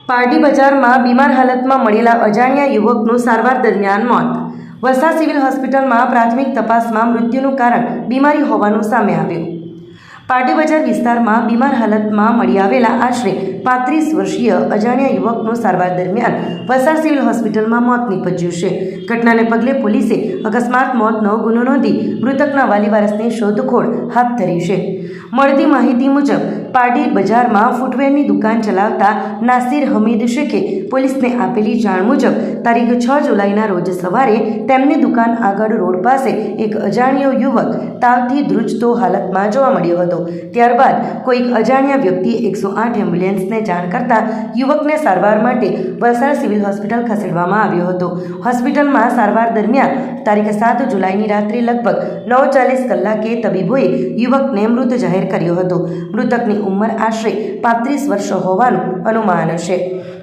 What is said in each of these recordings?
પારડી બજારમાં બીમાર હાલતમાં મળેલા અજાણ્યા યુવકનું સારવાર દરમિયાન મોત. વલસાડ સિવિલ હોસ્પિટલમાં પ્રાથમિક તપાસમાં મૃત્યુનું કારણ બીમારી હોવાનું સામે આવ્યું. પારડી બજાર વિસ્તારમાં બીમાર હાલતમાં મળી આવેલા આશરે 35 વર્ષીય અજાણ્યા યુવકનું સારવાર દરમિયાન વલસાડ સિવિલ હોસ્પિટલમાં મોત નીપજ્યું છે. ઘટનાને પગલે પોલીસે અકસ્માત મોતનો ગુનો નોંધી મૃતકના વાલી વારસની શોધખોળ હાથ ધરી છે. મળતી માહિતી મુજબ પારડી બજારમાં ફૂટવેરની દુકાન ચલાવતા નાસિર હમીદ શેખે પોલીસને આપેલી જાણ મુજબ તારીખ 6 જુલાઈના રોજ સવારે તેમની દુકાન આગળ રોડ પાસે એક અજાણ્યો યુવક તાવથી ધ્રુજતો હાલતમાં જોવા મળ્યો હતો. ત્યારબાદ કોઈક અજાણ્યા વ્યક્તિએ 108 એમ્બ્યુલન્સને જાણ કરતા યુવકને સારવાર માટે વલસાડ સિવિલ હોસ્પિટલ ખસેડવામાં આવ્યો હતો. હોસ્પિટલમાં સારવાર દરમિયાન તારીખ 7 જુલાઈની રાત્રે લગભગ 9:40 કલાકે તબીબોએ યુવકને મૃત જાહેર કર્યો હતો. મૃતકની ઉંમર આશરે 35 વર્ષ હોવાનું અનુમાન છે.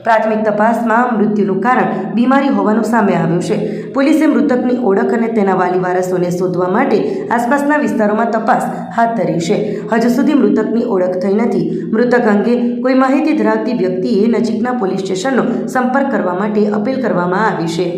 પ્રાથમિક તપાસમાં મૃત્યુનું કારણ બીમારી હોવાનું સામે આવ્યું છે. પોલીસે મૃતકની ઓળખ અને તેના વાલી વારસોને શોધવા માટે આસપાસના વિસ્તારોમાં તપાસ હાથ ધરી છે. હજુ સુધી મૃતકની ઓળખ થઈ નથી. મૃતક અંગે કોઈ માહિતી ધરાવતી વ્યક્તિએ નજીકના પોલીસ સ્ટેશનનો સંપર્ક કરવા માટે અપીલ કરવામાં આવી છે.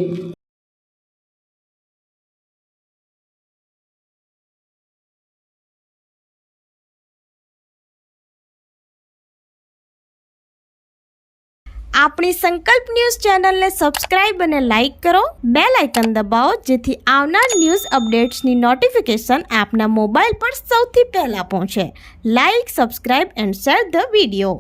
આપણી સંકલ્પ ન્યૂઝ ચેનલને સબસ્ક્રાઇબ અને લાઇક કરો. બેલ આઇકન દબાવો જેથી આવનાર ન્યૂઝ અપડેટ્સની નોટિફિકેશન આપના મોબાઈલ પર સૌથી પહેલા પહોંચે. Like, subscribe and share the video.